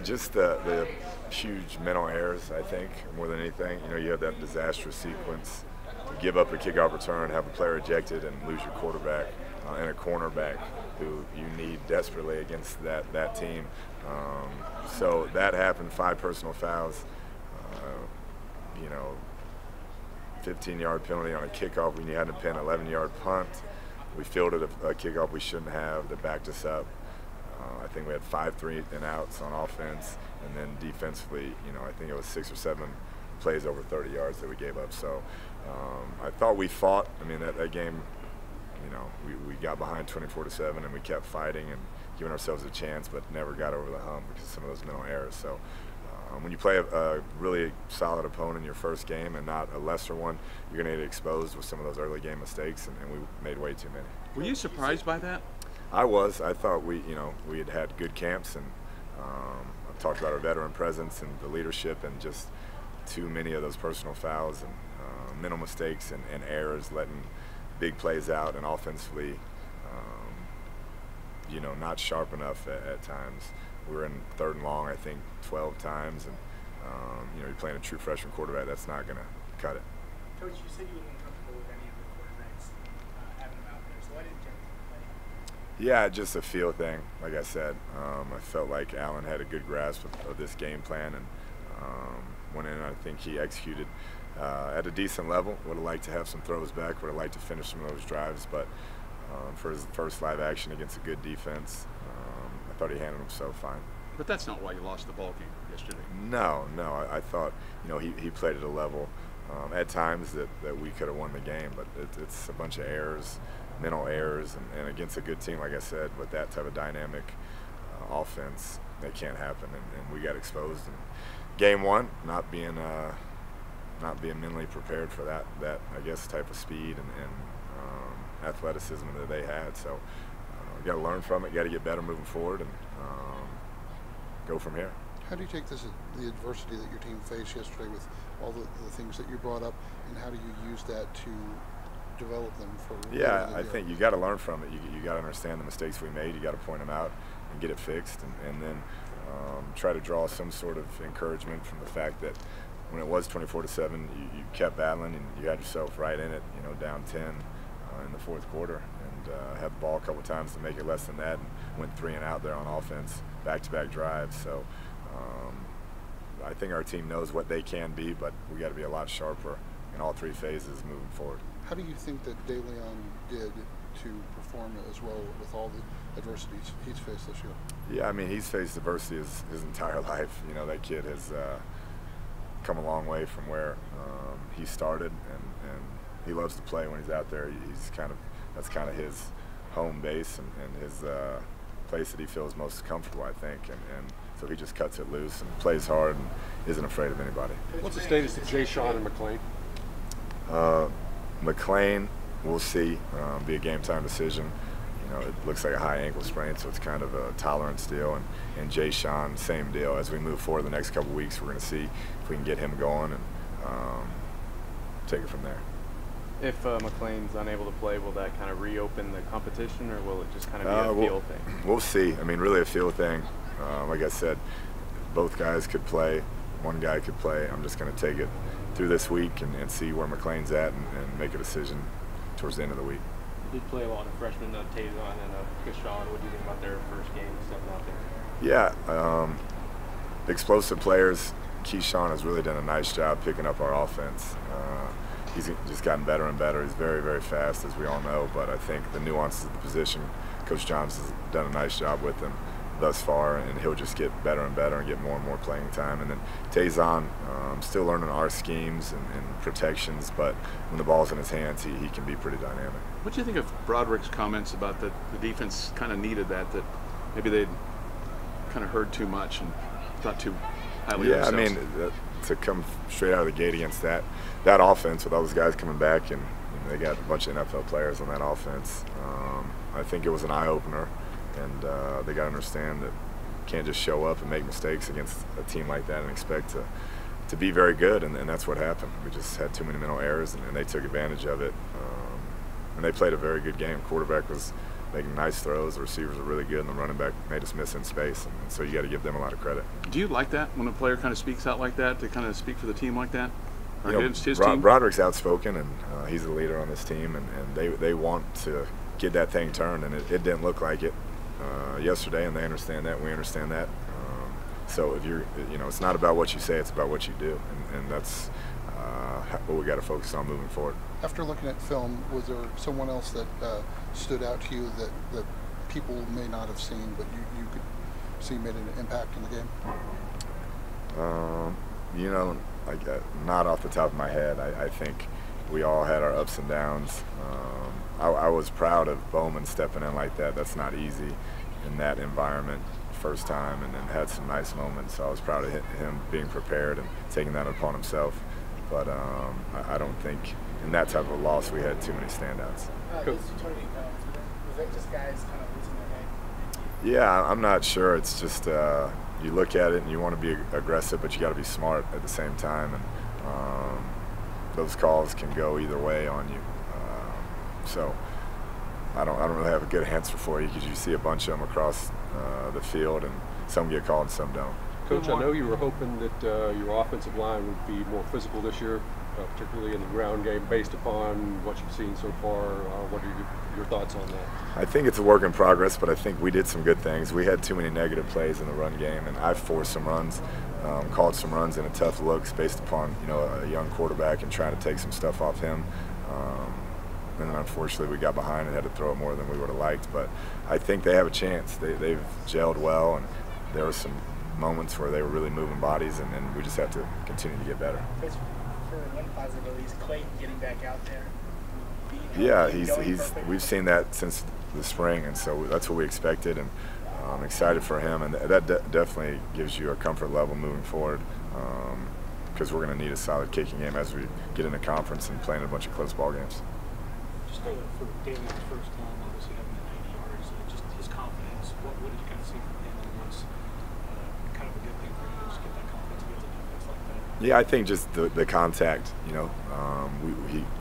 Just the huge mental errors, I think, more than anything. You know, you have that disastrous sequence. You give up a kickoff return, have a player ejected, and lose your quarterback and a cornerback who you need desperately against that team. So that happened, 5 personal fouls. You know, 15-yard penalty on a kickoff when you had to pin an 11-yard punt. We fielded a kickoff we shouldn't have that backed us up. I think we had 5 3-and-outs on offense, and then defensively, you know, I think it was 6 or 7 plays over 30 yards that we gave up. So I thought we fought. I mean, that game, you know, we got behind 24-7, and we kept fighting and giving ourselves a chance, but never got over the hump because of some of those mental errors. So when you play a really solid opponent in your first game and not a lesser one, you're going to get exposed with some of those early game mistakes, and we made way too many. Were you surprised by that? I was. I thought we had good camps, and I've talked about our veteran presence and the leadership, and just too many of those personal fouls and mental mistakes and errors, letting big plays out, and offensively, you know, not sharp enough at times. We were in 3rd and long, I think, 12 times, and you know, you're playing a true freshman quarterback. That's not going to cut it. Coach, you said you were uncomfortable with any of the quarterbacks having them out there, so why didn't you play? Yeah, just a feel thing. Like I said, I felt like Allen had a good grasp of this game plan, and went in, and I think he executed at a decent level. Would have liked to have some throws back, would have liked to finish some of those drives, but for his first live action against a good defense, I thought he handled himself fine. But that's not why you lost the ball game yesterday. No, I thought, you know, he played at a level at times that we could have won the game, but it's a bunch of errors, mental errors, and against a good team, like I said, with that type of dynamic offense, that can't happen, and we got exposed in game 1, not being mentally prepared for that I guess type of speed and athleticism that they had. So we got to learn from it, got to get better moving forward, and go from here. How do you take the adversity that your team faced yesterday with all the things that you brought up, and how do you use that to develop them for? Yeah, I think you got to learn from it. You got to understand the mistakes we made. You got to point them out and get it fixed, and then try to draw some sort of encouragement from the fact that when it was 24-7, you kept battling and you had yourself right in it. You know, down 10 in the 4th quarter, and had the ball a couple times to make it less than that, and went 3-and-out there on offense, back-to-back drives. So I think our team knows what they can be, but we got to be a lot sharper in all 3 phases moving forward. How do you think that De Leon did to perform as well with all the adversities he's faced this year? Yeah, I mean, he's faced adversity his entire life. You know, that kid has come a long way from where he started, and he loves to play when he's out there. That's kind of his home base and his place that he feels most comfortable, I think, and so he just cuts it loose and plays hard and isn't afraid of anybody. What's the status of Jay Sean and McLean? McLean, we'll see. Be a game time decision. You know, it looks like a high ankle sprain, so it's kind of a tolerance deal. And Jay Sean, same deal. As we move forward the next couple of weeks, we're going to see if we can get him going and take it from there. If McLean's unable to play, will that kind of reopen the competition, or will it just kind of be a feel thing? We'll see. I mean, really a feel thing. Like I said, both guys could play. One guy could play. I'm just going to take it through this week and see where McLean's at and make a decision towards the end of the week. You did play a lot of freshmen, Tazon and Kishon. What do you think about their first game stepping out there? Yeah, explosive players. Keyshawn has really done a nice job picking up our offense. He's just gotten better and better. He's very, very fast, as we all know, but I think the nuances of the position, Coach Johns has done a nice job with him thus far, and he'll just get better and better and get more and more playing time. And then Tazon, still learning our schemes and protections, but when the ball's in his hands, he can be pretty dynamic. What do you think of Broderick's comments about that the defense kind of needed that maybe they'd kind of heard too much and thought too highly of themselves? I mean, to come straight out of the gate against that offense with all those guys coming back, and they got a bunch of NFL players on that offense, I think it was an eye-opener, and they got to understand that you can't just show up and make mistakes against a team like that and expect to be very good, and that's what happened. We just had too many mental errors, and they took advantage of it, and they played a very good game. Quarterback was making nice throws. The receivers are really good, and the running back made us miss in space. And so you got to give them a lot of credit. Do you like that when a player kind of speaks out like that, to kind of speak for the team like that? Or You know, his team? Broderick's outspoken, and he's the leader on this team, and they want to get that thing turned, and it didn't look like it yesterday, and they understand that. We understand that. So if you're, it's not about what you say; it's about what you do, and that's what we got to focus on moving forward. After looking at film, was there someone else that stood out to you that people may not have seen, but you could see made an impact in the game? Not off the top of my head. I think we all had our ups and downs. I was proud of Bowman stepping in like that. That's not easy in that environment, first time, and then had some nice moments. So I was proud of him being prepared and taking that upon himself. But I don't think in that type of a loss we had too many standouts. Was that just guys kind of losing their head? Yeah, I'm not sure. It's just you look at it and you want to be aggressive, but you got to be smart at the same time. And those calls can go either way on you. So I don't really have a good answer for you, because you see a bunch of them across the field, and some get called and some don't. Coach, I know you were hoping that your offensive line would be more physical this year, particularly in the ground game, based upon what you've seen so far. What are your thoughts on that? I think it's a work in progress, but I think we did some good things. We had too many negative plays in the run game, and I forced some runs, called some runs into tough looks based upon a young quarterback and trying to take some stuff off him. And then unfortunately we got behind and had to throw it more than we would have liked. But I think they have a chance. They've gelled well, and there were some moments where they were really moving bodies, and we just have to continue to get better. For one positive, at least, Clayton getting back out there. Yeah, we've seen that since the spring, and so that's what we expected, and I'm excited for him, and that definitely gives you a comfort level moving forward, because we're going to need a solid kicking game as we get into conference and playing a bunch of close ball games. Just for David's first time, obviously having the 90 yards, just his confidence. What did you kind of see from him, and what's kind of a good thing for him to just get that confidence against a defense like that? Yeah, I think just the contact.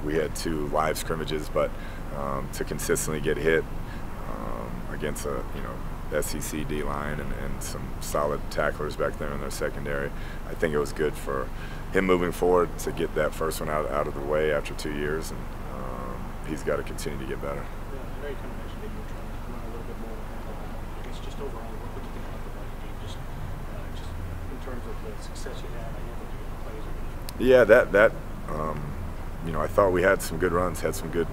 We had 2 live scrimmages, but to consistently get hit against a SEC D line and some solid tacklers back there in their secondary, I think it was good for him moving forward to get that first one out of the way after 2 years, and he's got to continue to get better. Yeah, I know you kind of mentioned that you were trying to run a little bit more. I guess just overall, what do you think about the running game? Just in terms of the success you had, I know that you get the plays. Yeah, I thought we had some good runs, had some good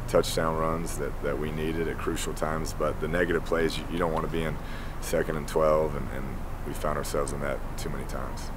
touchdown runs that we needed at crucial times. But the negative plays, you don't want to be in 2nd and 12, and we found ourselves in that too many times.